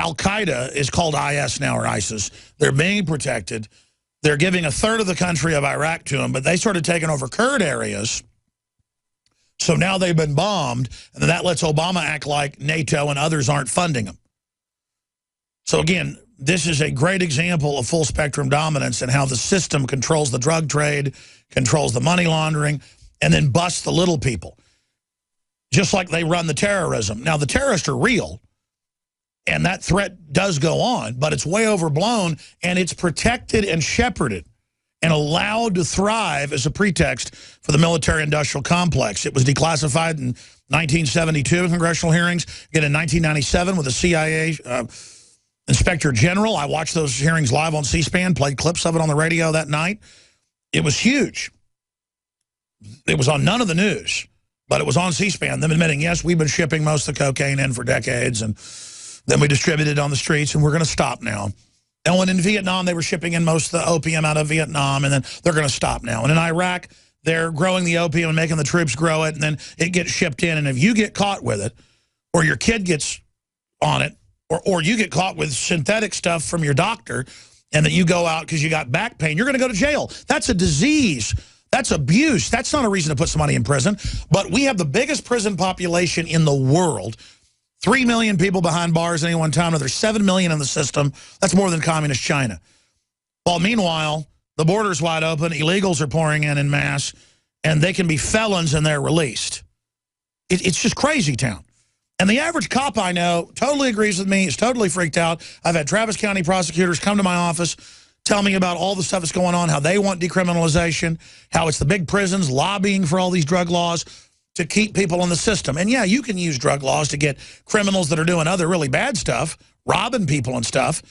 Al-Qaeda is called IS now, or ISIS. They're being protected. They're giving a third of the country of Iraq to them, but they started taking over Kurd areas. So now they've been bombed, and then that lets Obama act like NATO and others aren't funding them. So again, this is a great example of full spectrum dominance and how the system controls the drug trade, controls the money laundering, and then busts the little people. Just like they run the terrorism. Now, the terrorists are real, and that threat does go on, but it's way overblown, and it's protected and shepherded and allowed to thrive as a pretext for the military-industrial complex. It was declassified in 1972 in congressional hearings, again in 1997 with the CIA Inspector General. I watched those hearings live on C-SPAN, played clips of it on the radio that night. It was huge. It was on none of the news, but it was on C-SPAN, them admitting, yes, we've been shipping most of the cocaine in for decades, and then we distributed it on the streets, and we're going to stop now. And when in Vietnam, they were shipping in most of the opium out of Vietnam, and then they're going to stop now. And in Iraq, they're growing the opium and making the troops grow it, and then it gets shipped in. And if you get caught with it, or your kid gets on it, or you get caught with synthetic stuff from your doctor, and that you go out because you got back pain, you're going to go to jail. That's a disease. That's abuse. That's not a reason to put somebody in prison. But we have the biggest prison population in the world. 3 million people behind bars at any one time. Now, there's 7 million in the system. That's more than communist China. While meanwhile, the border's wide open, illegals are pouring in mass, and they can be felons and they're released. It's just crazy town. And the average cop I know totally agrees with me, is totally freaked out. I've had Travis County prosecutors come to my office, tell me about all the stuff that's going on, how they want decriminalization, how it's the big prisons lobbying for all these drug laws to keep people in the system. And yeah, you can use drug laws to get criminals that are doing other really bad stuff, robbing people and stuff,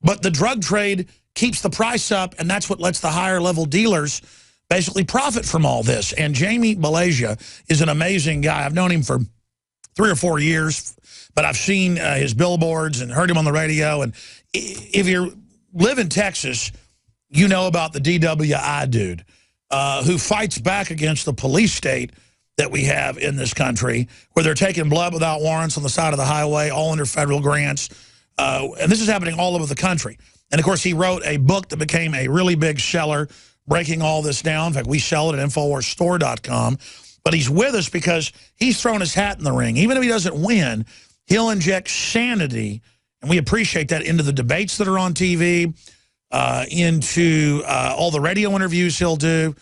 but the drug trade keeps the price up, and that's what lets the higher level dealers basically profit from all this. And Jamie Malaysia is an amazing guy. I've known him for 3 or 4 years, but I've seen his billboards and heard him on the radio. And if you live in Texas, you know about the DWI dude who fights back against the police state that we have in this country, where they're taking blood without warrants on the side of the highway, all under federal grants. And this is happening all over the country. And, of course, he wrote a book that became a really big seller, breaking all this down. In fact, we sell it at InfoWarsStore.com. But he's with us because he's thrown his hat in the ring. Even if he doesn't win, he'll inject sanity, and we appreciate that, into the debates that are on TV, into all the radio interviews he'll do.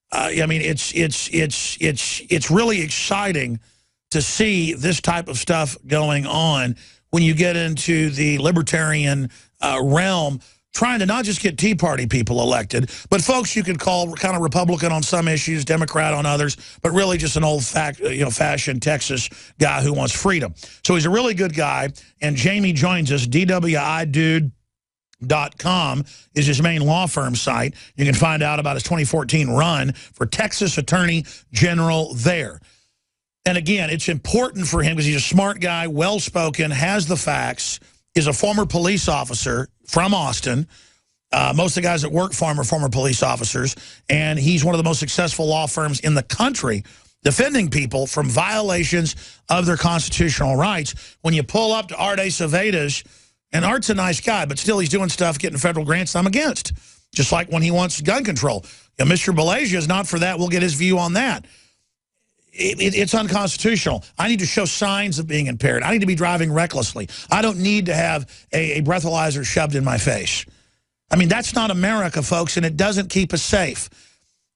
I mean, it's really exciting to see this type of stuff going on when you get into the libertarian realm, trying to not just get Tea Party people elected, but folks you could call kind of Republican on some issues, Democrat on others, but really just an old-fashioned Texas guy who wants freedom. So he's a really good guy, and Jamie joins us. DWIDude.com is his main law firm site. You can find out about his 2014 run for Texas Attorney General there. And again, it's important for him because he's a smart guy, well-spoken, has the facts, is a former police officer from Austin. Most of the guys that work for him are former police officers, and he's one of the most successful law firms in the country defending people from violations of their constitutional rights. When you pull up to Art Acevedo's, and Art's a nice guy, but still he's doing stuff, getting federal grants I'm against. Just like when he wants gun control. You know, Mr. Malaysia is not for that. We'll get his view on that. It's unconstitutional. I need to show signs of being impaired. I need to be driving recklessly. I don't need to have a breathalyzer shoved in my face. I mean, that's not America, folks, and it doesn't keep us safe.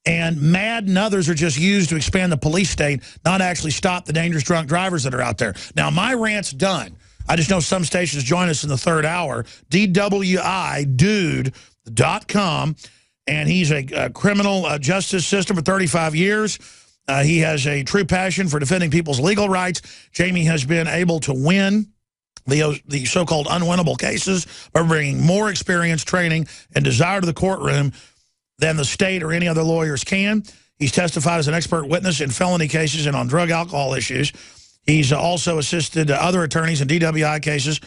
And MAD and others are just used to expand the police state, not actually stop the dangerous drunk drivers that are out there. Now, my rant's done. I just know some stations join us in the third hour. DWIDude.com, and he's a criminal justice system for 35 years. He has a true passion for defending people's legal rights. Jamie has been able to win the so-called unwinnable cases by bringing more experience, training, and desire to the courtroom than the state or any other lawyers can. He's testified as an expert witness in felony cases and on drug alcohol issues. He's also assisted other attorneys in DWI cases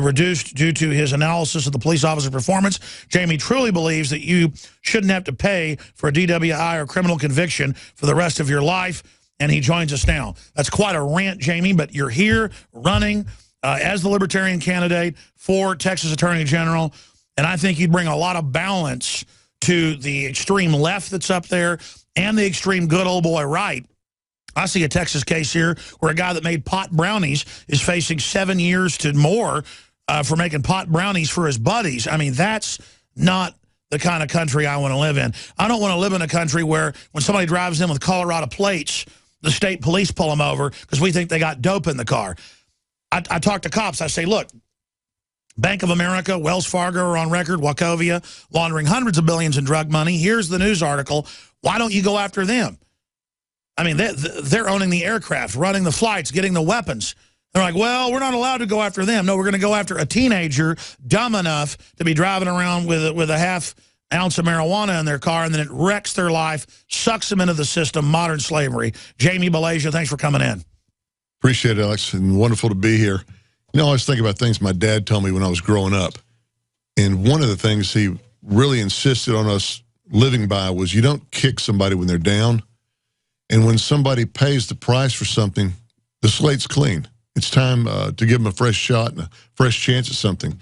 reduced due to his analysis of the police officer's performance. Jamie truly believes that you shouldn't have to pay for a DWI or criminal conviction for the rest of your life, and he joins us now. That's quite a rant, Jamie, but you're here running as the Libertarian candidate for Texas Attorney General, and I think you'd bring a lot of balance to the extreme left that's up there and the extreme good old boy right. I see a Texas case here where a guy that made pot brownies is facing 7 years to more for making pot brownies for his buddies. I mean, that's not the kind of country I want to live in. I don't want to live in a country where when somebody drives in with Colorado plates, the state police pull them over because we think they got dope in the car. I talk to cops. I say, look, Bank of America, Wells Fargo are on record, Wachovia, laundering hundreds of billions in drug money. Here's the news article. Why don't you go after them? I mean, they're owning the aircraft, running the flights, getting the weapons. They're like, well, we're not allowed to go after them. No, we're going to go after a teenager dumb enough to be driving around with a half ounce of marijuana in their car, and then it wrecks their life, sucks them into the system, modern slavery. Jamie Malaysia, thanks for coming in. Appreciate it, Alex, and wonderful to be here. You know, I was thinking about things my dad told me when I was growing up, and one of the things he really insisted on us living by was you don't kick somebody when they're down, and when somebody pays the price for something, the slate's clean. It's time to give them a fresh shot and a fresh chance at something.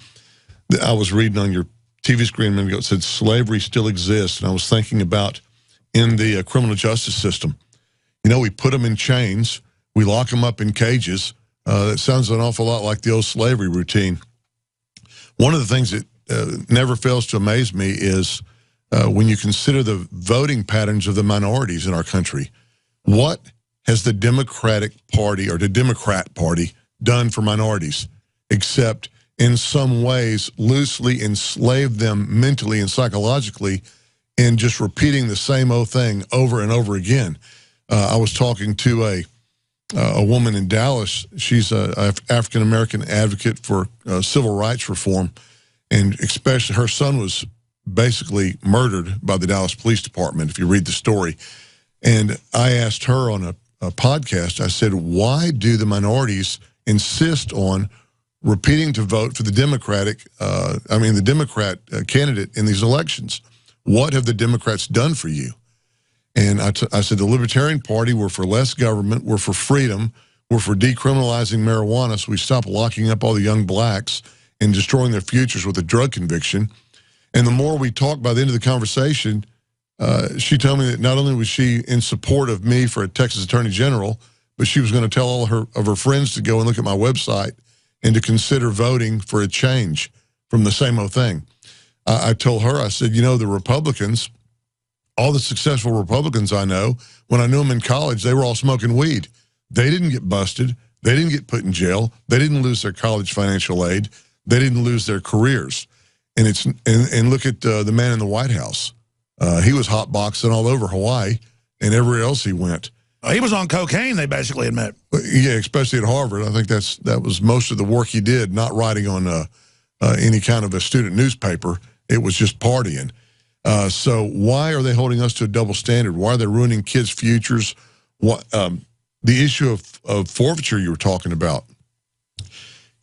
I was reading on your TV screen a minute ago, it said slavery still exists, and I was thinking about in the criminal justice system. You know, we put them in chains, we lock them up in cages. That sounds an awful lot like the old slavery routine. One of the things that never fails to amaze me is when you consider the voting patterns of the minorities in our country. What has the Democratic Party or the Democrat Party done for minorities, except in some ways loosely enslave them mentally and psychologically in just repeating the same old thing over and over again? I was talking to a woman in Dallas. She's an African-American advocate for civil rights reform, and especially her son was basically murdered by the Dallas Police Department, if you read the story. And I asked her on a podcast, I said, why do the minorities insist on repeating to vote for the Democrat candidate in these elections? What have the Democrats done for you? And I said, the Libertarian Party, we're for less government, we're for freedom, we're for decriminalizing marijuana so we stop locking up all the young blacks and destroying their futures with a drug conviction. And the more we talked, by the end of the conversation, she told me that not only was she in support of me for a Texas Attorney General, but she was going to tell all of her friends to go and look at my website and to consider voting for a change from the same old thing. I told her, I said, you know, the Republicans, all the successful Republicans I know, when I knew them in college, they were all smoking weed. They didn't get busted. They didn't get put in jail. They didn't lose their college financial aid. They didn't lose their careers. And look at the man in the White House. He was hotboxing all over Hawaii and everywhere else he went. He was on cocaine, they basically admit. Yeah, especially at Harvard. I think that was most of the work he did, not writing on any kind of a student newspaper. It was just partying. So why are they holding us to a double standard? Why are they ruining kids' futures? What the issue of forfeiture you were talking about?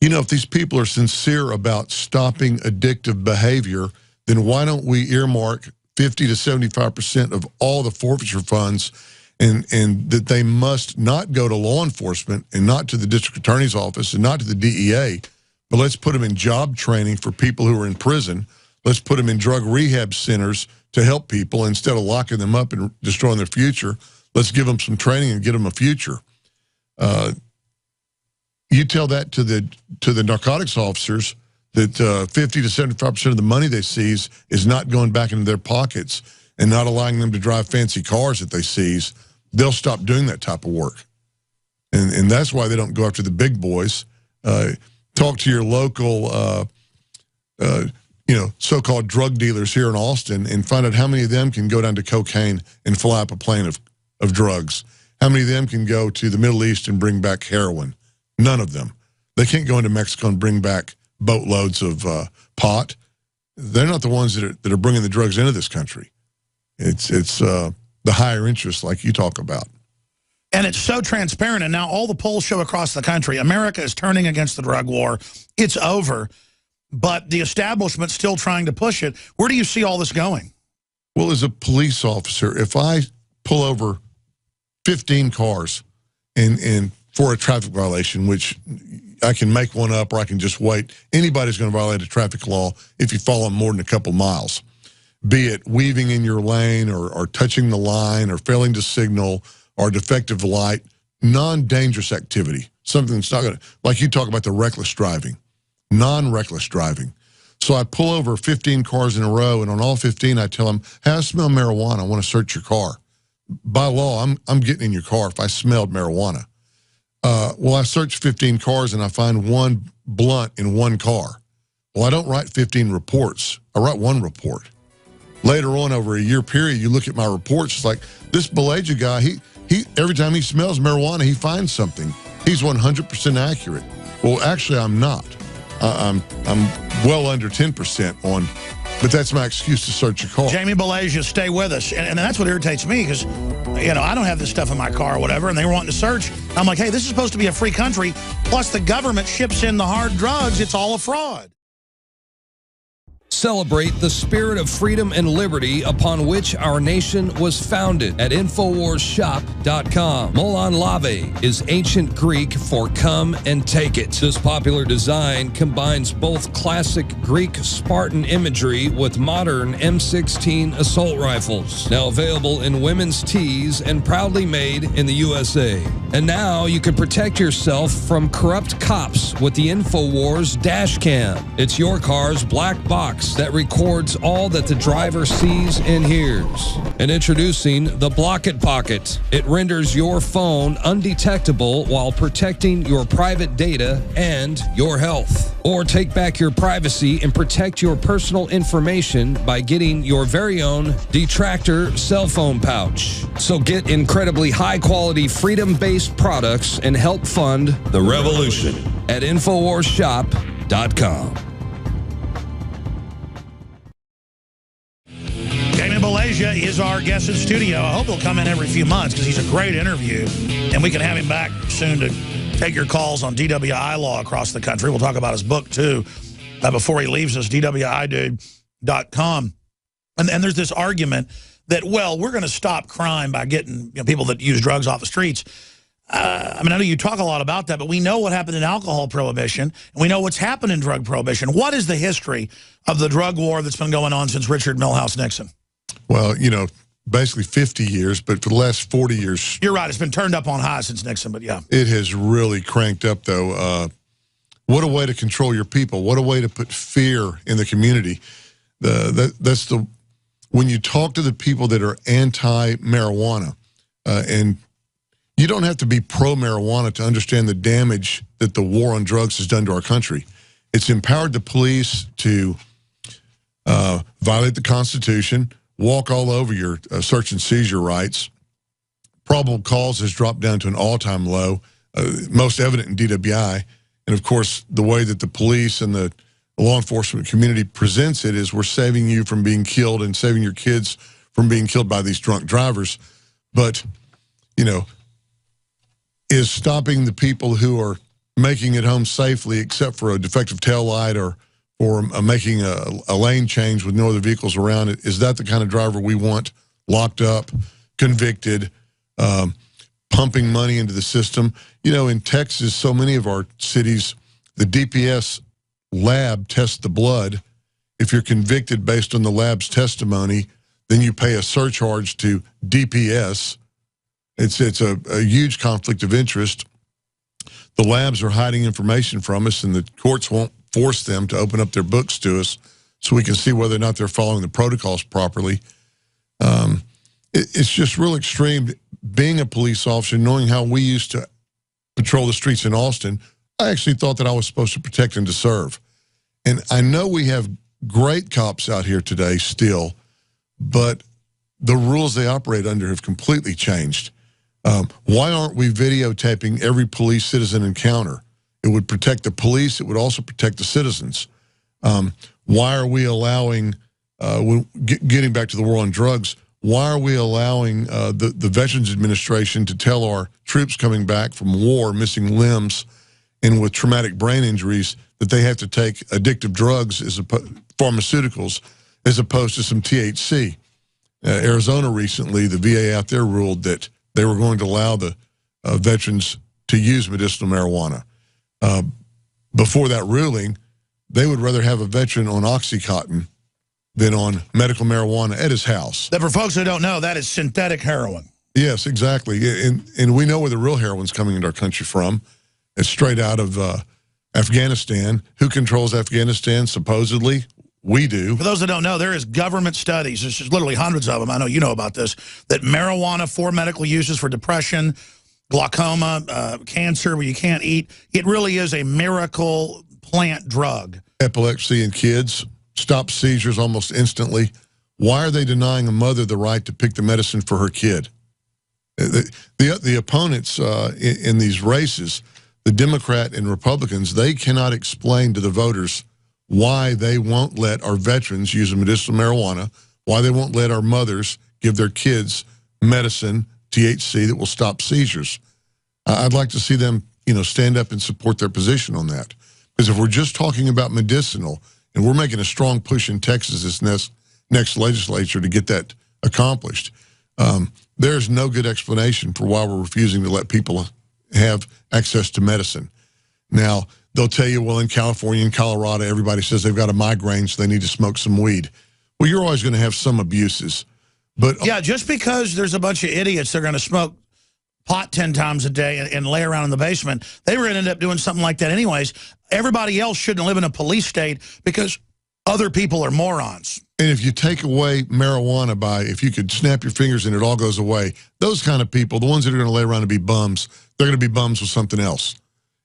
You know, if these people are sincere about stopping addictive behavior, then why don't we earmark 50 to 75% of all the forfeiture funds, and that they must not go to law enforcement and not to the district attorney's office and not to the DEA, but let's put them in job training for people who are in prison. Let's put them in drug rehab centers to help people instead of locking them up and destroying their future. Let's give them some training and get them a future. You tell that to the narcotics officers that 50 to 75% of the money they seize is not going back into their pockets and not allowing them to drive fancy cars that they seize, they'll stop doing that type of work. And that's why they don't go after the big boys. Talk to your local so-called drug dealers here in Austin and find out how many of them can go down to cocaine and fly up a plane of drugs. How many of them can go to the Middle East and bring back heroin? None of them. They can't go into Mexico and bring back boatloads of pot. They're not the ones that are bringing the drugs into this country. It's the higher interest like you talk about. And it's so transparent, and now all the polls show across the country, America is turning against the drug war. It's over. But the establishment's still trying to push it. Where do you see all this going? Well, as a police officer, if I pull over 15 cars and for a traffic violation, which I can make one up or I can just wait. Anybody's going to violate a traffic law if you follow them more than a couple miles, be it weaving in your lane or touching the line or failing to signal or defective light, non-dangerous activity, something that's not going to, like you talk about the reckless driving, non-reckless driving. So I pull over 15 cars in a row, and on all 15, I tell them, hey, I smell marijuana. I want to search your car. By law, I'm getting in your car if I smelled marijuana. Well, I search 15 cars, and I find one blunt in one car. Well, I don't write 15 reports. I write one report. Later on, over a year period, you look at my reports, it's like, this Beleja guy, he every time he smells marijuana, he finds something. He's 100% accurate. Well, actually, I'm not. I'm well under 10% on, but that's my excuse to search your car. Jamie Beleja, stay with us. And that's what irritates me because, you know, I don't have this stuff in my car or whatever, and they were wanting to search. I'm like, hey, this is supposed to be a free country, plus the government ships in the hard drugs. It's all a fraud. Celebrate the spirit of freedom and liberty upon which our nation was founded at InfoWarsShop.com. Molon Lave is ancient Greek for come and take it. This popular design combines both classic Greek Spartan imagery with modern M16 assault rifles. Now available in women's tees and proudly made in the USA. And now you can protect yourself from corrupt cops with the InfoWars dash cam. It's your car's black box that records all that the driver sees and hears. And introducing the Block It Pocket. It renders your phone undetectable while protecting your private data and your health. Or take back your privacy and protect your personal information by getting your very own Detractor cell phone pouch. So get incredibly high-quality, freedom-based products and help fund the revolution at InfoWarsShop.com. Beleja is our guest in studio. I hope he'll come in every few months because he's a great interview, and we can have him back soon to take your calls on DWI law across the country. We'll talk about his book, too, before he leaves us, DWIdude.com. And there's this argument that, well, we're going to stop crime by getting people that use drugs off the streets. I mean, I know you talk a lot about that, but we know what happened in alcohol prohibition, and we know what's happened in drug prohibition. What is the history of the drug war that's been going on since Richard Milhouse Nixon? Well, you know, basically 50 years, but for the last 40 years. You're right. It's been turned up on high since Nixon, but yeah. It has really cranked up, though. What a way to control your people. What a way to put fear in the community. When you talk to the people that are anti-marijuana, and you don't have to be pro-marijuana to understand the damage that the war on drugs has done to our country. It's empowered the police to violate the Constitution, walk all over your search and seizure rights. Probable cause has dropped down to an all-time low, most evident in DWI. And, of course, the way that the police and the law enforcement community presents it is we're saving you from being killed and saving your kids from being killed by these drunk drivers. But, you know, is stopping the people who are making it home safely except for a defective taillight or making a lane change with no other vehicles around it, is that the kind of driver we want locked up, convicted, pumping money into the system? You know, in Texas, so many of our cities, the DPS lab tests the blood. If you're convicted based on the lab's testimony, then you pay a surcharge to DPS. It's a huge conflict of interest. The labs are hiding information from us, and the courts won't force them to open up their books to us so we can see whether or not they're following the protocols properly. It's just real extreme. Being a police officer, knowing how we used to patrol the streets in Austin, I actually thought that I was supposed to protect and to serve. And I know we have great cops out here today still, but the rules they operate under have completely changed. Why aren't we videotaping every police citizen encounter? It would protect the police. It would also protect the citizens. Why are we allowing, getting back to the war on drugs, why are we allowing the Veterans Administration to tell our troops coming back from war, missing limbs, and with traumatic brain injuries, that they have to take addictive drugs, pharmaceuticals, as opposed to some THC? Arizona recently, the VA out there ruled that they were going to allow the veterans to use medicinal marijuana. before that ruling, they would rather have a veteran on Oxycontin than on medical marijuana at his house. That for folks who don't know, that is synthetic heroin. Yes, exactly. And we know where the real heroin's coming into our country from. It's straight out of Afghanistan. Who controls Afghanistan? Supposedly, we do. For those that don't know, there is government studies, there's just literally hundreds of them, I know you know about this, that marijuana for medical uses for depression, glaucoma, cancer, where you can't eat, it really is a miracle plant drug. Epilepsy in kids, stop seizures almost instantly. Why are they denying a mother the right to pick the medicine for her kid? The opponents in these races, the Democrat and Republicans, they cannot explain to the voters why they won't let our veterans use medicinal marijuana, why they won't let our mothers give their kids medicine, THC, that will stop seizures. I'd like to see them, stand up and support their position on that. Because if we're just talking about medicinal, and we're making a strong push in Texas this next legislature to get that accomplished, there's no good explanation for why we're refusing to let people have access to medicine. Now, they'll tell you, well, in California and Colorado, everybody says they've got a migraine, so they need to smoke some weed. Well, you're always going to have some abuses. But yeah, just because there's a bunch of idiots that are going to smoke pot 10 times a day and lay around in the basement, they were going to end up doing something like that anyways. Everybody else shouldn't live in a police state because other people are morons. And if you take away marijuana if you could snap your fingers and it all goes away, those kind of people, the ones that are going to lay around and be bums, they're going to be bums with something else.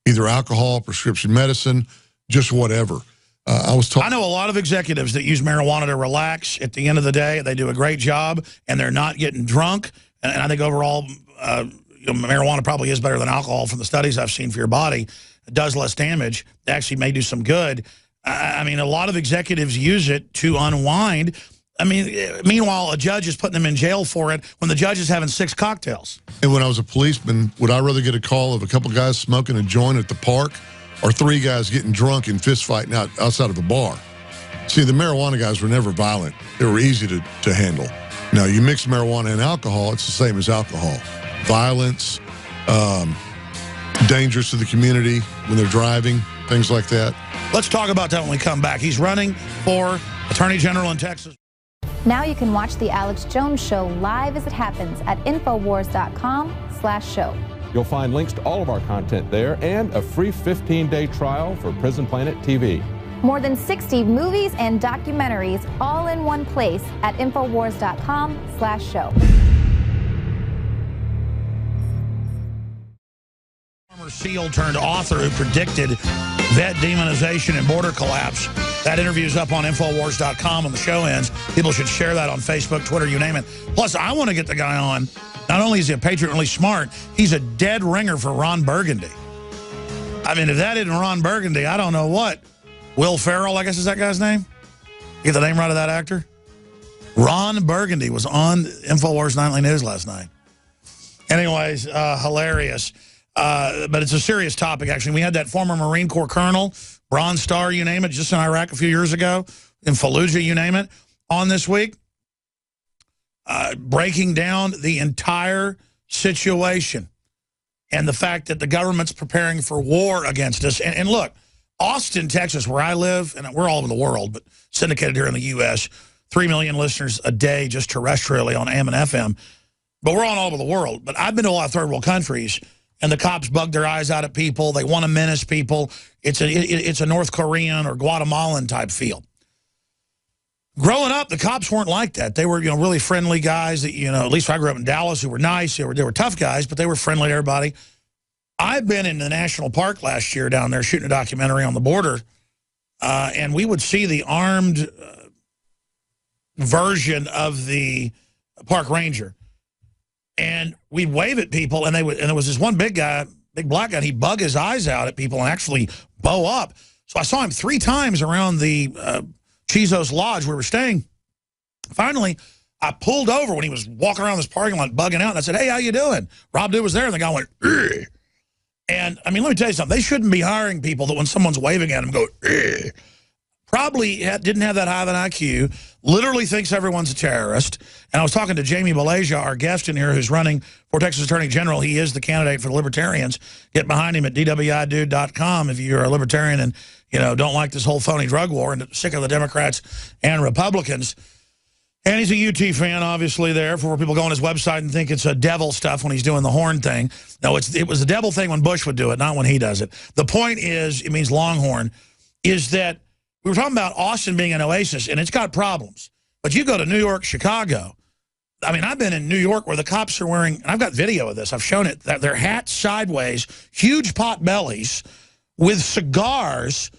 Either alcohol, prescription medicine, just whatever. I know a lot of executives that use marijuana to relax. At the end of the day, they do a great job, and they're not getting drunk. And I think overall, marijuana probably is better than alcohol from the studies I've seen for your body. It does less damage. It actually may do some good. I mean, a lot of executives use it to unwind. I mean, meanwhile, a judge is putting them in jail for it when the judge is having 6 cocktails. And when I was a policeman, would I rather get a call of a couple guys smoking a joint at the park or 3 guys getting drunk and fist fighting outside of a bar? See, the marijuana guys were never violent. They were easy to handle. Now, you mix marijuana and alcohol, it's the same as alcohol. Violence, dangerous to the community when they're driving, things like that. Let's talk about that when we come back. He's running for Attorney General in Texas. Now you can watch The Alex Jones Show live as it happens at Infowars.com/show. You'll find links to all of our content there and a free 15-day trial for Prison Planet TV. More than 60 movies and documentaries all in one place at Infowars.com/show. Former SEAL turned author who predicted vet demonization and border collapse. That interview's up on Infowars.com when the show ends. People should share that on Facebook, Twitter, you name it. Plus, I want to get the guy on. Not only is he a patriot, really smart, he's a dead ringer for Ron Burgundy. I mean, if that isn't Ron Burgundy, I don't know what. Will Ferrell, I guess is that guy's name? Get the name right of that actor? Ron Burgundy was on Infowars Nightly News last night. Anyways, hilarious. But it's a serious topic, actually. We had that former Marine Corps colonel, Bronze Star, you name it, just in Iraq a few years ago, in Fallujah, you name it, on this week, breaking down the entire situation and the fact that the government's preparing for war against us. And look, Austin, Texas, where I live, and we're all over the world, but syndicated here in the U.S., 3 million listeners a day just terrestrially on AM and FM. But we're all over the world. But I've been to a lot of third world countries, and the cops bug their eyes out at people. They want to menace people. It's a North Korean or Guatemalan type feel. Growing up, the cops weren't like that. They were, really friendly guys that, at least I grew up in Dallas, who were nice. They were tough guys, but they were friendly to everybody. I've been in the national park last year down there shooting a documentary on the border, and we would see the armed version of the park ranger. And we'd wave at people, and there was this one big guy, big black guy, and he'd bug his eyes out at people and actually bow up. So I saw him 3 times around the Chizo's Lodge where we were staying. Finally, I pulled over when he was walking around this parking lot bugging out, and I said, "Hey, how you doing?" Rob Dude was there, and the guy went, "Ugh." And, I mean, let me tell you something. They shouldn't be hiring people that when someone's waving at them go, "Ugh." probably didn't have that high of an IQ, literally thinks everyone's a terrorist. And I was talking to Jamie Malaysia, our guest in here, who's running for Texas Attorney General. He is the candidate for the Libertarians. Get behind him at dwidude.com if you're a Libertarian and, you know, don't like this whole phony drug war and sick of the Democrats and Republicans. And he's a UT fan, obviously, there, for people go on his website and think it's a devil stuff when he's doing the horn thing. No, it was a devil thing when Bush would do it, not when he does it. The point is, it means Longhorn, is that we were talking about Austin being an oasis, and it's got problems. But you go to New York, Chicago. I mean, I've been in New York where the cops are wearing, and I've got video of this, I've shown it, that their hats sideways, huge pot bellies, with cigars,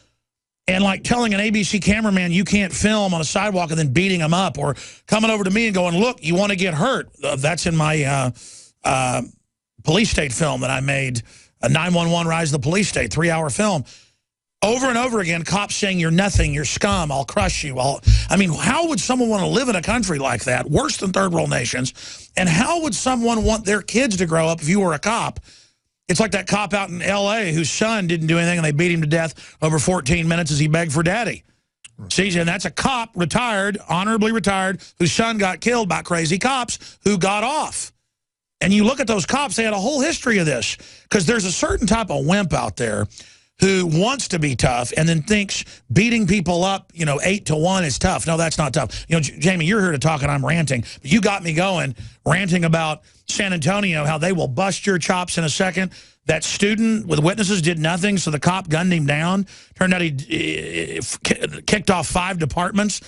and like telling an ABC cameraman you can't film on a sidewalk and then beating him up, or coming over to me and going, look, you want to get hurt. That's in my police state film that I made, a 911 Rise of the Police State, 3-hour film. Over and over again, cops saying you're nothing, you're scum, I'll crush you. I mean, how would someone want to live in a country like that, worse than third world nations? And how would someone want their kids to grow up if you were a cop? It's like that cop out in L.A. whose son didn't do anything and they beat him to death over 14 minutes as he begged for daddy. See, and that's a cop, retired, honorably retired, whose son got killed by crazy cops who got off. And you look at those cops, they had a whole history of this, because there's a certain type of wimp out there who wants to be tough and then thinks beating people up, 8-1 is tough. No, that's not tough. Jamie, you're here to talk and I'm ranting. But you got me going, ranting about San Antonio, how they will bust your chops in a second. That student with witnesses did nothing, so the cop gunned him down. Turned out he kicked off 5 departments.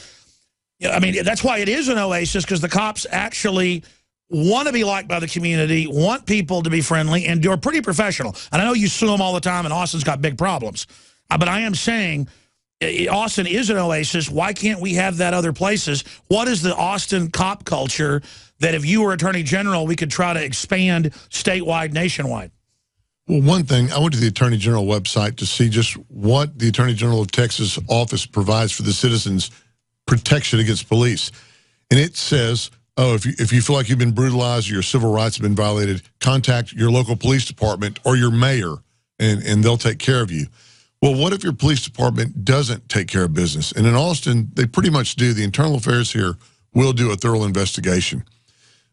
I mean, that's why it is an oasis, because the cops actually want to be liked by the community, want people to be friendly, and are pretty professional. And I know you sue them all the time, and Austin's got big problems. But I am saying Austin is an oasis. Why can't we have that other places? What is the Austin cop culture that if you were Attorney General, we could try to expand statewide, nationwide? Well, one thing, I went to the Attorney General website to see just what the Attorney General of Texas office provides for the citizens' protection against police. And it says, oh, if you feel like you've been brutalized or your civil rights have been violated, contact your local police department or your mayor, and they'll take care of you. Well, what if your police department doesn't take care of business? And in Austin, they pretty much do. The internal affairs here will do a thorough investigation.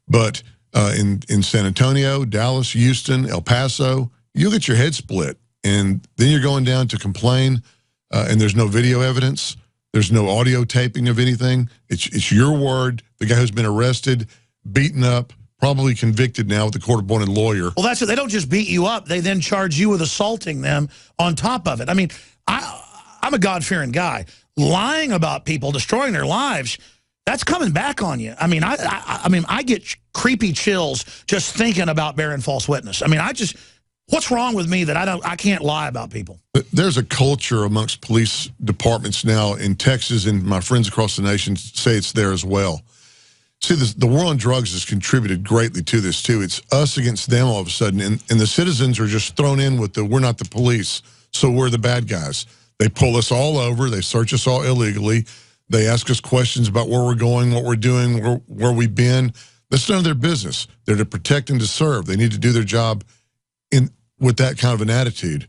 But in San Antonio, Dallas, Houston, El Paso, you'll get your head split. And then you're going down to complain, and there's no video evidence. There's no audio taping of anything. It's your word. The guy who's been arrested, beaten up, probably convicted now with a court-appointed lawyer. Well, that's it. They don't just beat you up. They then charge you with assaulting them on top of it. I mean, I'm a God-fearing guy. Lying about people, destroying their lives, that's coming back on you. I mean, I get creepy chills just thinking about bearing false witness. I mean, what's wrong with me that I can't lie about people? There's a culture amongst police departments now in Texas, and my friends across the nation say it's there as well. See, the war on drugs has contributed greatly to this, too. It's us against them all of a sudden, and the citizens are just thrown in with we're not the police, so we're the bad guys. They pull us all over. They search us all illegally. They ask us questions about where we're going, what we're doing, where we've been. That's none of their business. They're to protect and to serve. They need to do their job with that kind of an attitude.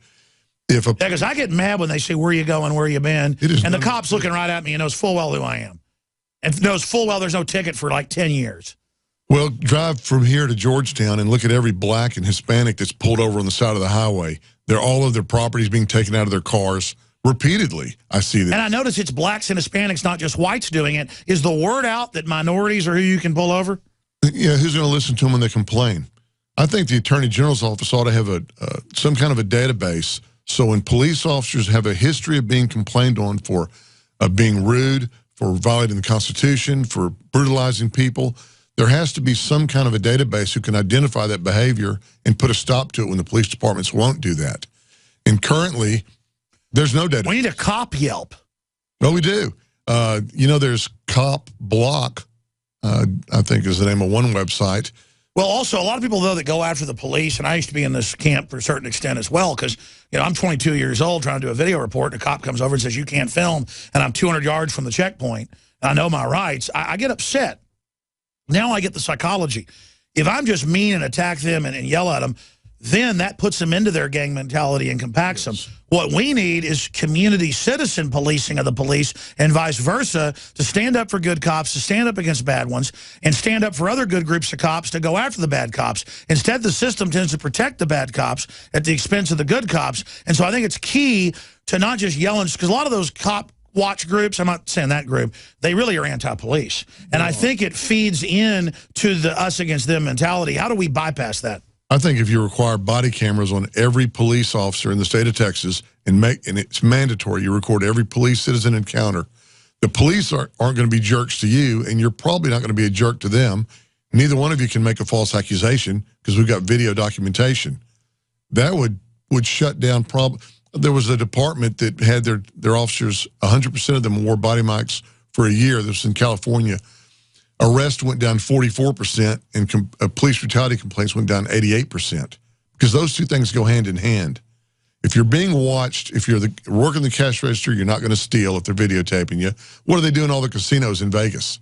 Because I get mad when they say, where you going, where you been, and the cop's looking right at me and knows full well who I am. And knows full well there's no ticket for like 10 years. Well, drive from here to Georgetown and look at every black and Hispanic that's pulled over on the side of the highway. All of their properties being taken out of their cars repeatedly. I see that. And I notice it's blacks and Hispanics, not just whites doing it. Is the word out that minorities are who you can pull over? Yeah, who's going to listen to them when they complain? I think the Attorney General's office ought to have some kind of a database, so when police officers have a history of being complained on for being rude, for violating the Constitution, for brutalizing people, there has to be some kind of a database who can identify that behavior and put a stop to it when the police departments won't do that. And currently, there's no database. We need a cop Yelp. Well, we do. There's Cop Block, I think is the name of one website. Well, also, a lot of people, though, that go after the police, and I used to be in this camp for a certain extent as well, because, I'm 22 years old trying to do a video report, and a cop comes over and says, you can't film, and I'm 200 yards from the checkpoint, and I know my rights. I get upset. Now I get the psychology. If I'm just mean and attack them and yell at them, then that puts them into their gang mentality and compacts them. What we need is community citizen policing of the police and vice versa, to stand up for good cops, to stand up against bad ones, and stand up for other good groups of cops to go after the bad cops. Instead, the system tends to protect the bad cops at the expense of the good cops. And so I think it's key to not just yelling, because a lot of those cop watch groups, I'm not saying that group, they really are anti-police. And I think it feeds in to the us against them mentality. How do we bypass that? I think if you require body cameras on every police officer in the state of Texas and it's mandatory, you record every police citizen encounter, the police aren't going to be jerks to you, and you're probably not going to be a jerk to them. Neither one of you can make a false accusation because we've got video documentation. That would shut down There was a department that had their officers, 100% of them wore body mics for a year. This was in California. Arrest went down 44%, and police brutality complaints went down 88%, because those two things go hand in hand. If you're being watched, if you're working the cash register, you're not going to steal if they're videotaping you. What are they doing in all the casinos in Vegas?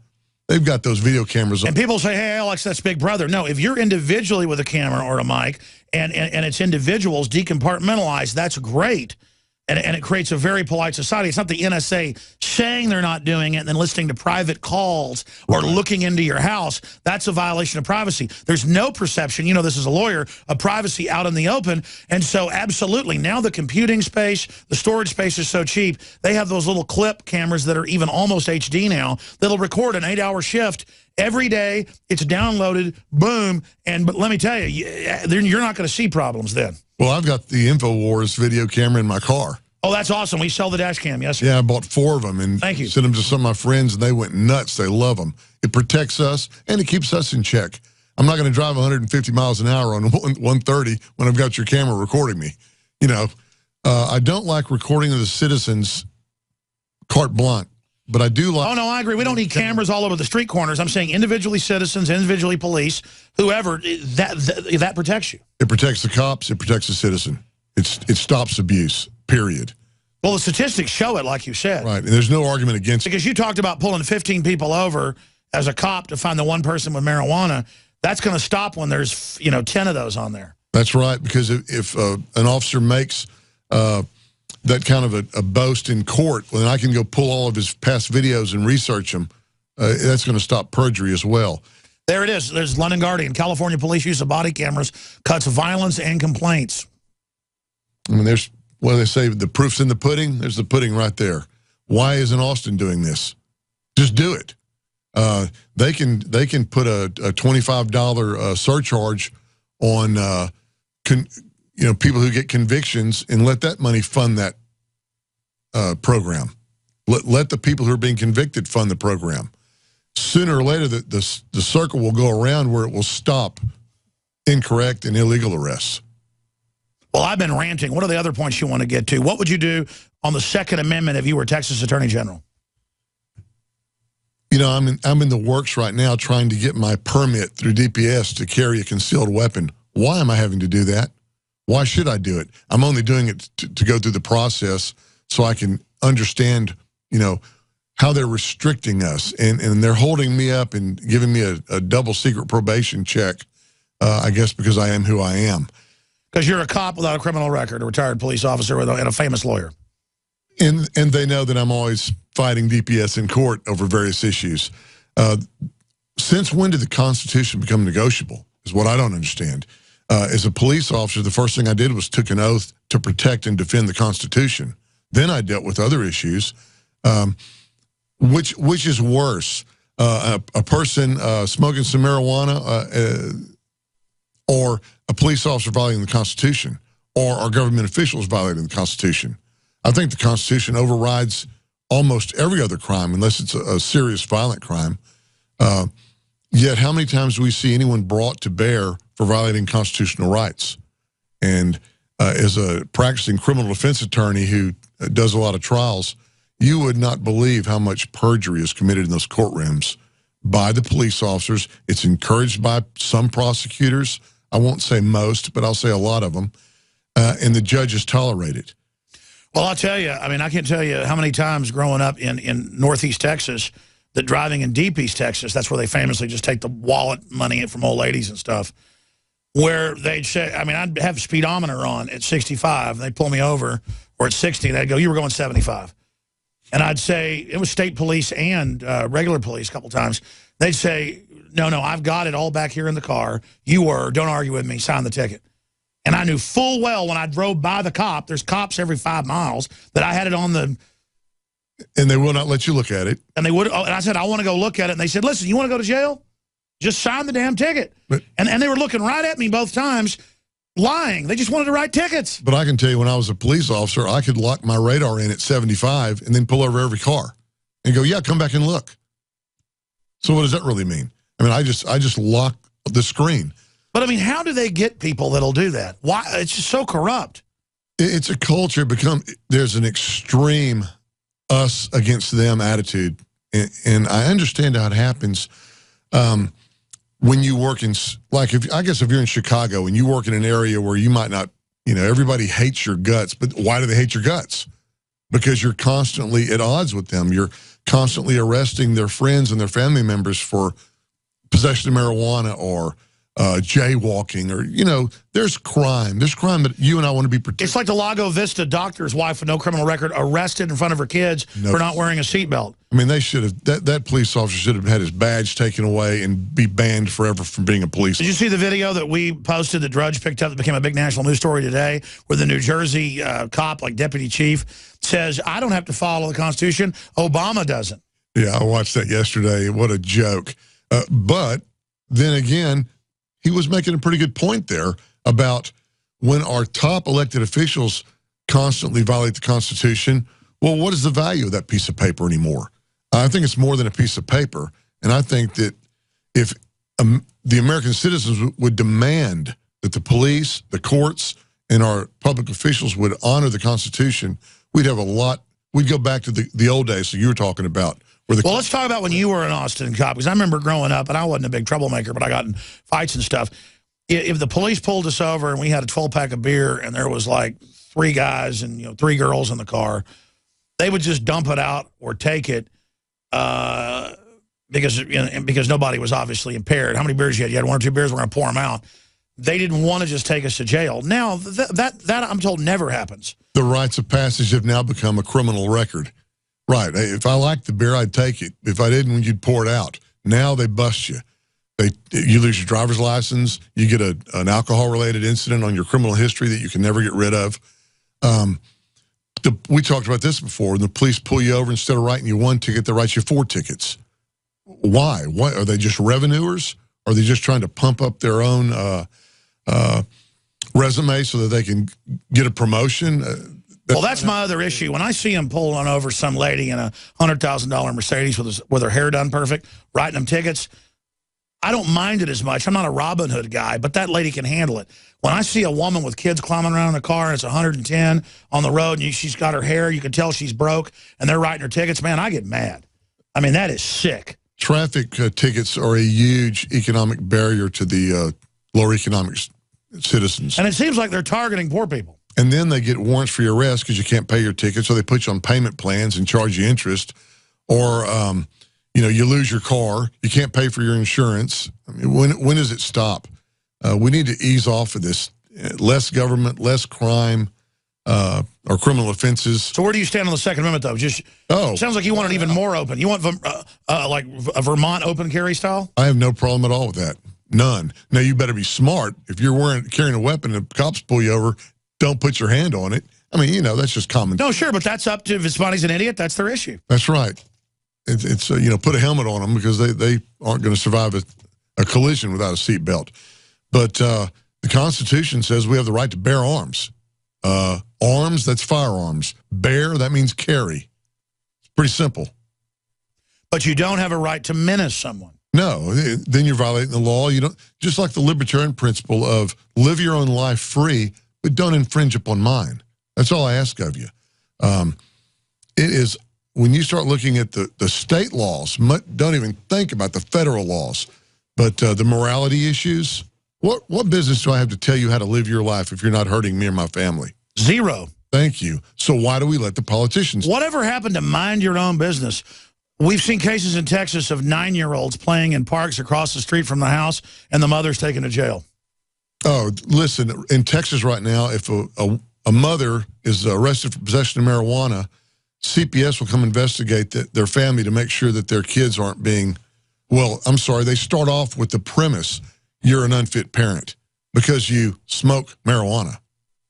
They've got those video cameras on. And people say, hey, Alex, that's Big Brother. No, if you're individually with a camera or a mic, and it's individuals decompartmentalized, that's great. And it creates a very polite society. It's not the NSA saying they're not doing it and then listening to private calls or looking into your house. That's a violation of privacy. There's no perception, you know this as a lawyer, of privacy out in the open. And so absolutely, now the computing space, the storage space is so cheap, they have those little clip cameras that are even almost HD now that'll record an 8-hour shift every day. It's downloaded, boom. But let me tell you, you're not going to see problems then. Well, I've got the InfoWars video camera in my car. Oh, that's awesome. We sell the dash cam, yes? Yeah, I bought 4 of them and Thank you. sent them to some of my friends, and they went nuts. They love them. It protects us, and it keeps us in check. I'm not going to drive 150 miles an hour on 130 when I've got your camera recording me. You know, I don't like recording of the citizens carte blanche, but I do like... Oh, no, I agree. We don't need cameras all over the street corners. I'm saying individually citizens, individually police, whoever, that protects you. It protects the cops. It protects the citizen. It stops abuse, period. Well, the statistics show it, like you said. Right, and there's no argument against it. Because you talked about pulling 15 people over as a cop to find the one person with marijuana. That's going to stop when there's, 10 of those on there. That's right, because if an officer makes that kind of a boast in court, well, then I can go pull all of his past videos and research them. That's going to stop perjury as well. There it is. There's London Guardian. California police use of body cameras cuts violence and complaints. I mean, what do they say? The proof's in the pudding. There's the pudding right there. Why isn't Austin doing this? Just do it. They can put a $25 surcharge on people who get convictions and let that money fund that program. Let the people who are being convicted fund the program. Sooner or later, the circle will go around where it will stop incorrect and illegal arrests. Well, I've been ranting. What are the other points you want to get to? What would you do on the Second Amendment if you were Texas Attorney General? You know, I'm in the works right now trying to get my permit through DPS to carry a concealed weapon. Why am I having to do that? Why should I do it? I'm only doing it to go through the process so I can understand, how they're restricting us. And they're holding me up and giving me a double secret probation check, I guess because I am who I am. Because you're a cop without a criminal record, a retired police officer and a famous lawyer. And they know that I'm always fighting DPS in court over various issues. Since when did the Constitution become negotiable is what I don't understand. As a police officer, the first thing I did was took an oath to protect and defend the Constitution. Then I dealt with other issues. Which is worse? A person smoking some marijuana or a police officer violating the Constitution, or our government officials violating the Constitution? I think the Constitution overrides almost every other crime, unless it's a serious violent crime. Yet how many times do we see anyone brought to bear for violating constitutional rights? And as a practicing criminal defense attorney who does a lot of trials, you would not believe how much perjury is committed in those courtrooms by the police officers. It's encouraged by some prosecutors. I won't say most, but I'll say a lot of them. And the judges tolerate it. Well, I'll tell you, I can't tell you how many times growing up in Northeast Texas that driving in Deep East Texas, that's where they famously just take the wallet money from old ladies and stuff, where they'd say, I'd have a speedometer on at 65, and they'd pull me over, or at 60, they'd go, you were going 75. And I'd say, it was state police and regular police a couple times. They'd say, no, I've got it all back here in the car. You were, don't argue with me, sign the ticket. And I knew full well when I drove by the cop, there's cops every 5 miles, that I had it on the... And they will not let you look at it. And they would. And I said, I want to go look at it. And they said, listen, you want to go to jail? Just sign the damn ticket. But, and they were looking right at me both times, lying. They just wanted to write tickets. But I can tell you, when I was a police officer, I could lock my radar in at 75 and then pull over every car and go, yeah, come back and look. So what does that really mean? I mean, I just lock the screen. But I mean, how do they get people that'll do that? Why? It's just so corrupt. It's a culture. There's an extreme us against them attitude. And I understand how it happens. When you work in, like, I guess if you're in Chicago and you work in an area where you might not, everybody hates your guts, but why do they hate your guts? Because you're constantly at odds with them. You're constantly arresting their friends and their family members for possession of marijuana or jaywalking, or, there's crime. There's crime that you and I want to be protected. It's like the Lago Vista doctor's wife with no criminal record arrested in front of her kids for not wearing a seatbelt. I mean, they should have, that police officer should have had his badge taken away and be banned forever from being a police officer. Did you see the video that we posted that Drudge picked up that became a big national news story today, where the New Jersey cop, like deputy chief, says, I don't have to follow the Constitution, Obama doesn't. Yeah, I watched that yesterday. What a joke. But then again, he was making a pretty good point there about when our top elected officials constantly violate the Constitution. Well, what is the value of that piece of paper anymore? I think it's more than a piece of paper. And I think that if the American citizens would demand that the police, the courts, and our public officials would honor the Constitution, we'd have a lot. We'd go back to the old days that you were talking about. Well, let's talk about when you were an Austin cop, because I remember growing up, and I wasn't a big troublemaker, but I got in fights and stuff. If the police pulled us over and we had a 12-pack of beer and there was like 3 guys and 3 girls in the car, they would just dump it out or take it because nobody was obviously impaired. How many beers you had? You had 1 or 2 beers, we're going to pour them out. They didn't want to just take us to jail. Now, that I'm told never happens. The rites of passage have now become a criminal record. Right. If I liked the beer, I'd take it. If I didn't, you'd pour it out. Now they bust you. You lose your driver's license. You get an alcohol-related incident on your criminal history that you can never get rid of. We talked about this before. The police pull you over, instead of writing you 1 ticket, they write you 4 tickets. Why? What, are they just revenuers? Are they just trying to pump up their own resume so that they can get a promotion? Well, that's my other issue. When I see him pulling over some lady in a $100,000 Mercedes with her hair done perfect, writing them tickets, I don't mind it as much. I'm not a Robin Hood guy, but that lady can handle it. When I see a woman with kids climbing around in a car and it's 110 on the road and she's got her hair, you can tell she's broke, and they're writing her tickets, man, I get mad. I mean, that is sick. Traffic tickets are a huge economic barrier to the lower economic citizens. And it seems like they're targeting poor people. And then they get warrants for your arrest because you can't pay your ticket, so they put you on payment plans and charge you interest. Or, you lose your car. You can't pay for your insurance. I mean, when does it stop? We need to ease off of this. Less government, less crime, or criminal offenses. So where do you stand on the Second Amendment, though? Sounds like you want it even more open. You want like a Vermont open carry style? I have no problem at all with that. None. Now, you better be smart. If you're carrying a weapon and the cops pull you over, don't put your hand on it. I mean, that's just common. No, sure, but that's up to, if somebody's an idiot, that's their issue. That's right. It's put a helmet on them because they aren't going to survive a collision without a seatbelt. But the Constitution says we have the right to bear arms. Arms, that's firearms. Bear, that means carry. It's pretty simple. But you don't have a right to menace someone. No, then you're violating the law. You don't, just like the libertarian principle of live your own life free, but don't infringe upon mine. That's all I ask of you. It is, when you start looking at the state laws, don't even think about the federal laws, but the morality issues, what business do I have to tell you how to live your life if you're not hurting me or my family? Zero. Thank you. So why do we let the politicians? Whatever happened to mind your own business? We've seen cases in Texas of 9-year-olds playing in parks across the street from the house and the mother's taken to jail. Oh, listen, in Texas right now, if a mother is arrested for possession of marijuana, CPS will come investigate their family to make sure that their kids aren't being, well, I'm sorry, they start off with the premise, you're an unfit parent because you smoke marijuana.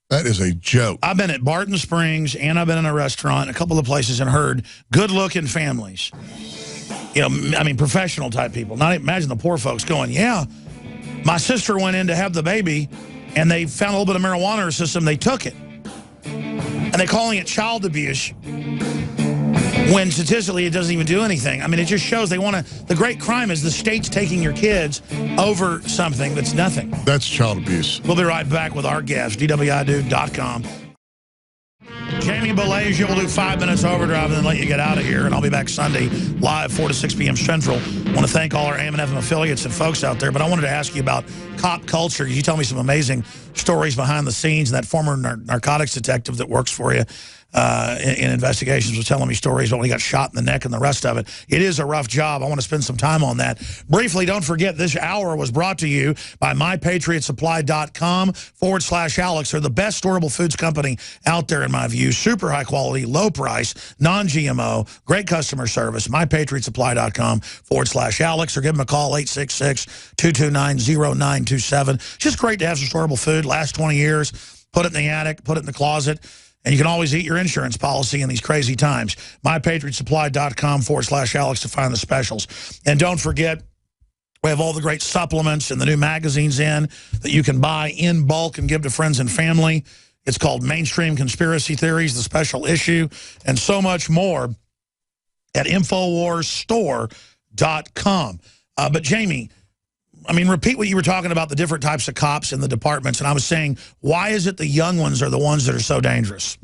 That is a joke. I've been at Barton Springs, and I've been in a restaurant, a couple of places, and heard good-looking families. You know, I mean, professional type people. Not imagine the poor folks going, yeah, my sister went in to have the baby, and they found a little bit of marijuana in her system. They took it. And they're calling it child abuse when statistically it doesn't even do anything. I mean, it just shows they want to, the great crime is the state's taking your kids over something that's nothing. That's child abuse. We'll be right back with our guest, DWIDude.com. Jamie Belasia will do 5 minutes overdrive and then let you get out of here. And I'll be back Sunday live 4 to 6 p.m. Central. I want to thank all our AM and FM affiliates and folks out there. But I wanted to ask you about cop culture. You tell me some amazing stories behind the scenes. And that former narcotics detective that works for you in investigations was telling me stories about when he got shot in the neck and the rest of it. It is a rough job. I want to spend some time on that. Briefly, don't forget this hour was brought to you by MyPatriotSupply.com/Alex. They're the best storable foods company out there in my view. Super high quality, low price, non-GMO, great customer service. MyPatriotSupply.com/Alex, or give them a call, 866-229-0927. Just great to have some storable food. Last 20 years, put it in the attic, put it in the closet. And you can always eat your insurance policy in these crazy times. MyPatriotSupply.com/Alex to find the specials. And don't forget, we have all the great supplements and the new magazines in that you can buy in bulk and give to friends and family. It's called Mainstream Conspiracy Theories, the special issue, and so much more at InfoWarsStore.com. But Jamie, I mean, repeat what you were talking about, the different types of cops in the departments. And I was saying, why is it the young ones are the ones that are so dangerous?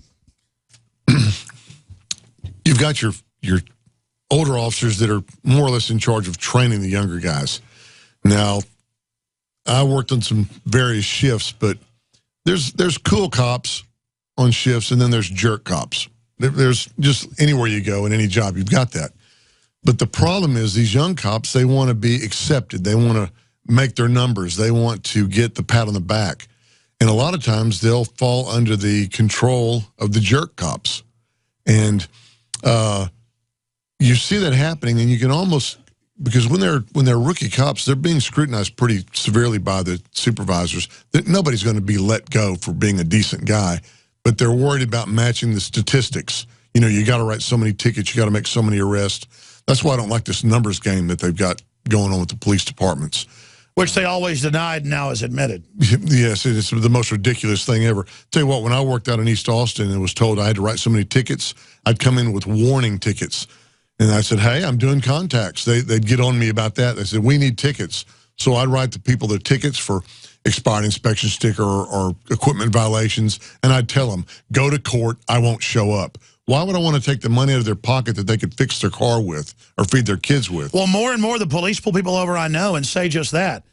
You've got your older officers that are more or less in charge of training the younger guys. Now, I worked on some various shifts, but there's cool cops on shifts, and then there's jerk cops. There's just anywhere you go in any job, you've got that. But the problem is these young cops, they want to be accepted. They want to make their numbers. They want to get the pat on the back. And a lot of times they'll fall under the control of the jerk cops. And you see that happening, and you can almost, because when they're rookie cops, they're being scrutinized pretty severely by the supervisors. That nobody's going to be let go for being a decent guy, but they're worried about matching the statistics. You know, you got to write so many tickets, you got to make so many arrests. That's why I don't like this numbers game that they've got going on with the police departments. Which they always denied and now is admitted. Yes, it's the most ridiculous thing ever. Tell you what, when I worked out in East Austin and was told I had to write so many tickets, I'd come in with warning tickets. And I said, hey, I'm doing contacts. They'd get on me about that. They said, we need tickets. So I'd write the people the tickets for expired inspection sticker or equipment violations, and I'd tell them, go to court, I won't show up. Why would I want to take the money out of their pocket that they could fix their car with or feed their kids with? Well, more and more the police pull people over I know and say just that.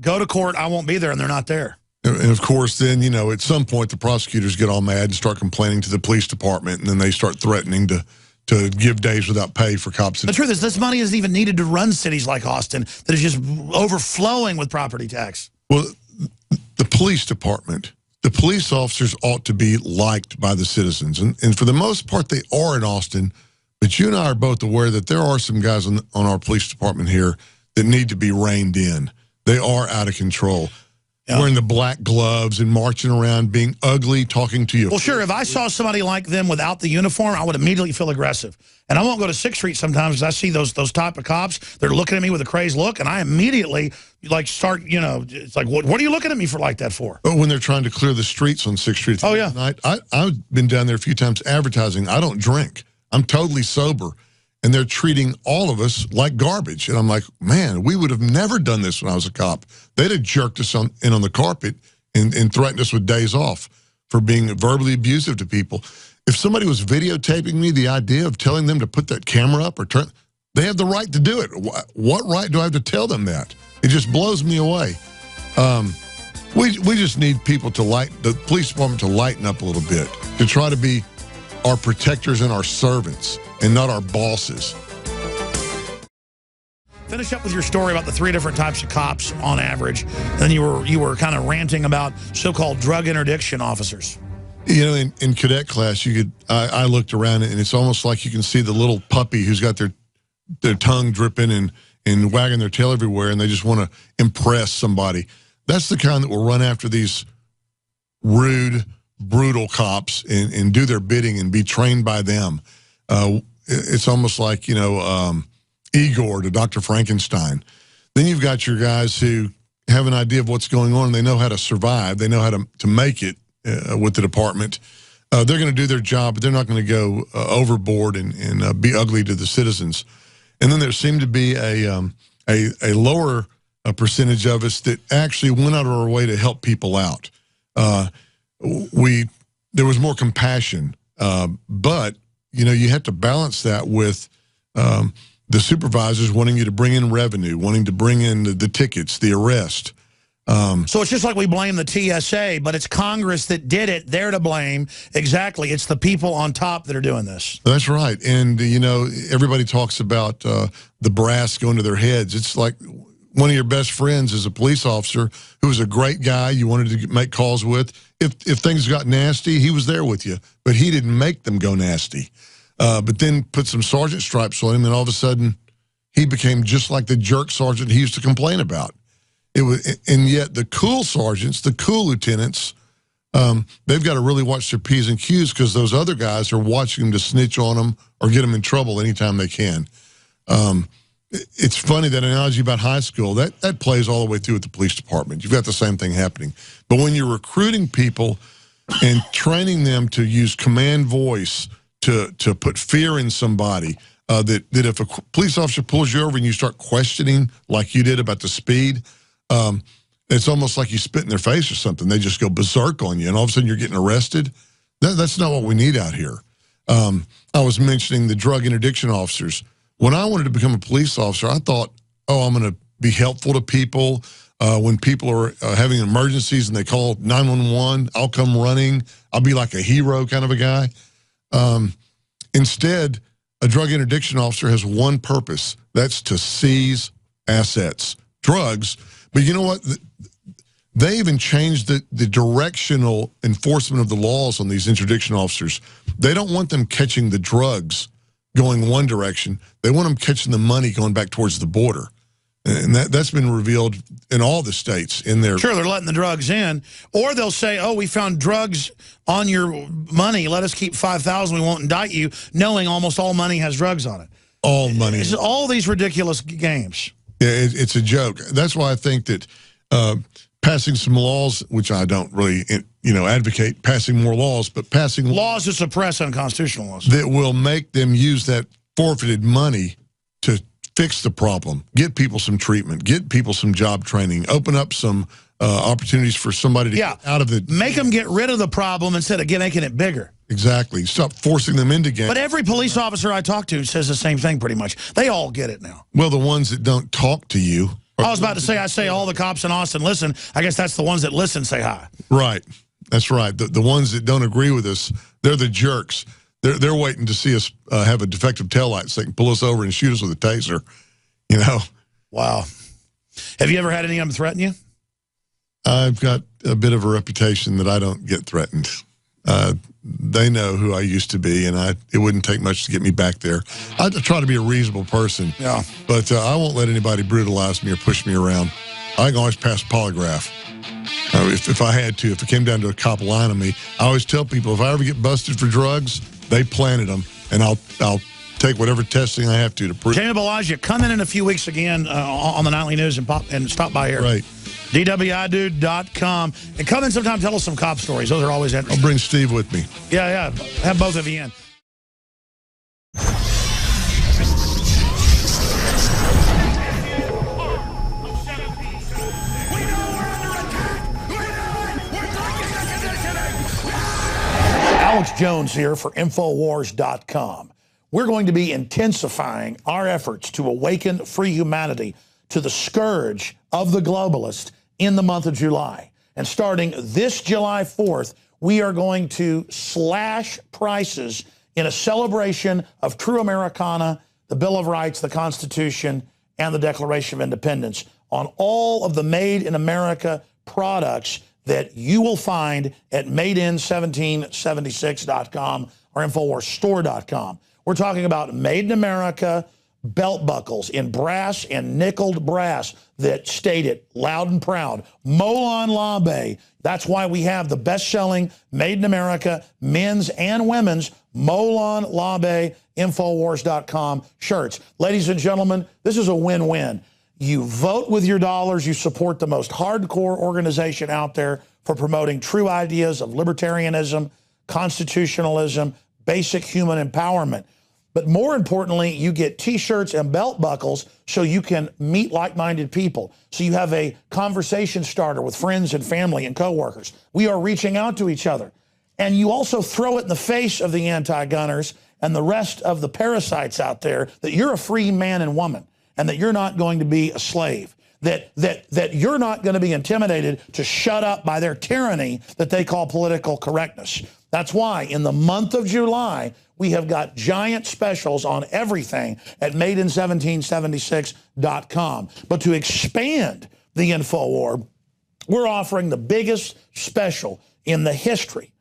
Go to court, I won't be there, and they're not there. And of course, then, you know, at some point the prosecutors get all mad and start complaining to the police department, and then they start threatening to give days without pay for cops. The truth is this money isn't even needed to run cities like Austin that is just overflowing with property tax. Well, the police department, the police officers ought to be liked by the citizens. And for the most part, they are in Austin. But you and I are both aware that there are some guys on our police department here that need to be reined in. They are out of control. Yeah. Wearing the black gloves and marching around, being ugly, talking to you. Well, sure, if I saw somebody like them without the uniform, I would immediately feel aggressive. And I won't go to 6th Street sometimes because I see those type of cops. They're looking at me with a crazed look, and I immediately, like, start, you know, it's like, what are you looking at me for like that for? Oh, when they're trying to clear the streets on 6th Street tonight. I've been down there a few times advertising. I don't drink. I'm totally sober. And they're treating all of us like garbage. And I'm like, man, we would have never done this when I was a cop. They'd have jerked us in on the carpet and threatened us with days off for being verbally abusive to people. If somebody was videotaping me, the idea of telling them to put that camera up or turn, they have the right to do it. What right do I have to tell them that? It just blows me away. We just need people the police department to lighten up a little bit, to try to be our protectors and our servants, and not our bosses. Finish up with your story about the 3 different types of cops on average. And then you were kind of ranting about so-called drug interdiction officers. You know, in cadet class, I looked around and it's almost like you can see the little puppy who's got their tongue dripping and wagging their tail everywhere, and they just want to impress somebody. That's the kind that will run after these rude, brutal cops and do their bidding and be trained by them. It's almost like, you know, Igor to Dr. Frankenstein. Then you've got your guys who have an idea of what's going on, and they know how to survive. They know how to make it with the department. They're going to do their job, but they're not going to go overboard and be ugly to the citizens. And then there seemed to be a lower percentage of us that actually went out of our way to help people out. There was more compassion, but you know, you have to balance that with the supervisors wanting you to bring in revenue, wanting to bring in the tickets, the arrest. So it's just like we blame the TSA, but it's Congress that did it. They're to blame. Exactly. It's the people on top that are doing this. That's right. And, you know, everybody talks about the brass going to their heads. It's like one of your best friends is a police officer who was a great guy you wanted to make calls with. If things got nasty, he was there with you, but he didn't make them go nasty. But then put some sergeant stripes on him, and all of a sudden he became just like the jerk sergeant he used to complain about. And yet the cool sergeants, the cool lieutenants, they've got to really watch their P's and Q's, because those other guys are watching them to snitch on them or get them in trouble anytime they can. It's funny, that analogy about high school, that plays all the way through at the police department. You've got the same thing happening. But when you're recruiting people and training them to use command voice to put fear in somebody, that if a police officer pulls you over and you start questioning like you did about the speed, it's almost like you spit in their face or something. They just go berserk on you, and all of a sudden you're getting arrested. That's not what we need out here. I was mentioning the drug interdiction officers. When I wanted to become a police officer, I thought, oh, I'm going to be helpful to people. When people are having emergencies and they call 911, I'll come running. I'll be like a hero kind of a guy. Instead, a drug interdiction officer has one purpose. That's to seize assets, drugs. But you know what? They even changed the directional enforcement of the laws on these interdiction officers. They don't want them catching the drugs going one direction. They want them catching the money going back towards the border. And that's been revealed in all the states in there. Sure, they're letting the drugs in. Or they'll say, oh, we found drugs on your money. Let us keep $5,000. We won't indict you, knowing almost all money has drugs on it. All money. It's all these ridiculous games. Yeah, it's a joke. That's why I think that passing some laws, which I don't really, advocate passing more laws, but passing laws to suppress unconstitutional laws that will make them use that forfeited money to fix the problem, get people some treatment, get people some job training, open up some opportunities for somebody to get out of the... Make them get rid of the problem instead of making it bigger. Exactly. Stop forcing them into gangs. But every police officer I talk to says the same thing pretty much. They all get it now. Well, the ones that don't talk to you... I was about to say, I say all the cops in Austin listen. I guess that's the ones that listen say hi. Right. That's right. The ones that don't agree with us, they're the jerks. They're waiting to see us have a defective taillight so they can pull us over and shoot us with a taser, Wow. Have you ever had any of them threaten you? I've got a bit of a reputation that I don't get threatened. They know who I used to be, and it wouldn't take much to get me back there. I try to be a reasonable person, but I won't let anybody brutalize me or push me around. I can always pass polygraph. If I had to, if it came down to a cop lying on me, I always tell people, if I ever get busted for drugs, they planted them, and I'll take whatever testing I have to prove. Jamie Balagia, come in a few weeks again on the Nightly News and stop by here. Right. DWIDude.com. And come in sometime, tell us some cop stories. Those are always interesting. I'll bring Steve with me. Yeah. Have both of you in. Alex Jones here for Infowars.com. We're going to be intensifying our efforts to awaken free humanity to the scourge of the globalist in the month of July. And starting this July 4th, we are going to slash prices in a celebration of true Americana, the Bill of Rights, the Constitution, and the Declaration of Independence on all of the Made in America products that you will find at madein1776.com or InfoWarsStore.com. We're talking about Made in America belt buckles in brass and nickeled brass that state it loud and proud. Molon Labe. That's why we have the best-selling Made in America men's and women's Molon Labe Infowars.com shirts. Ladies and gentlemen, this is a win-win. You vote with your dollars. You support the most hardcore organization out there for promoting true ideas of libertarianism, constitutionalism, basic human empowerment. But more importantly, you get T-shirts and belt buckles so you can meet like-minded people. So you have a conversation starter with friends and family and coworkers. We are reaching out to each other. And you also throw it in the face of the anti-gunners and the rest of the parasites out there that you're a free man and woman and that you're not going to be a slave, that you're not going to be intimidated to shut up by their tyranny that they call political correctness. That's why in the month of July, we have got giant specials on everything at madein1776.com. But to expand the InfoWar, we're offering the biggest special in the history,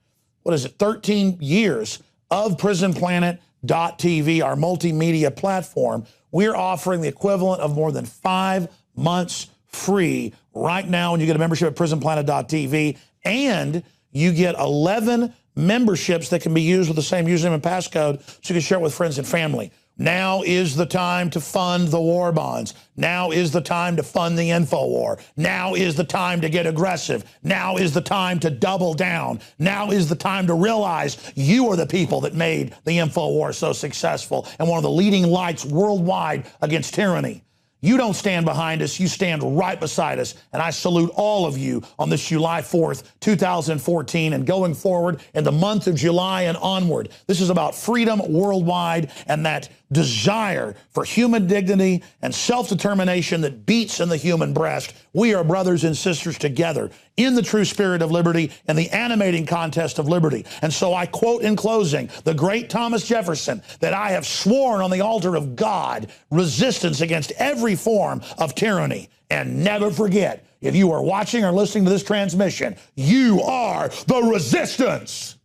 13 years of PrisonPlanet.tv, our multimedia platform. We're offering the equivalent of more than 5 months free right now when you get a membership at PrisonPlanet.tv, and you get 11 memberships that can be used with the same username and passcode so you can share it with friends and family. Now is the time to fund the war bonds. Now is the time to fund the InfoWar. Now is the time to get aggressive. Now is the time to double down. Now is the time to realize you are the people that made the InfoWar so successful and one of the leading lights worldwide against tyranny. You don't stand behind us, you stand right beside us. And I salute all of you on this July 4th, 2014, and going forward in the month of July and onward. This is about freedom worldwide and that desire for human dignity and self-determination that beats in the human breast. We are brothers and sisters together in the true spirit of liberty and the animating contest of liberty. And so I quote in closing the great Thomas Jefferson that I have sworn on the altar of God resistance against every form of tyranny. And never forget, if you are watching or listening to this transmission, you are the resistance.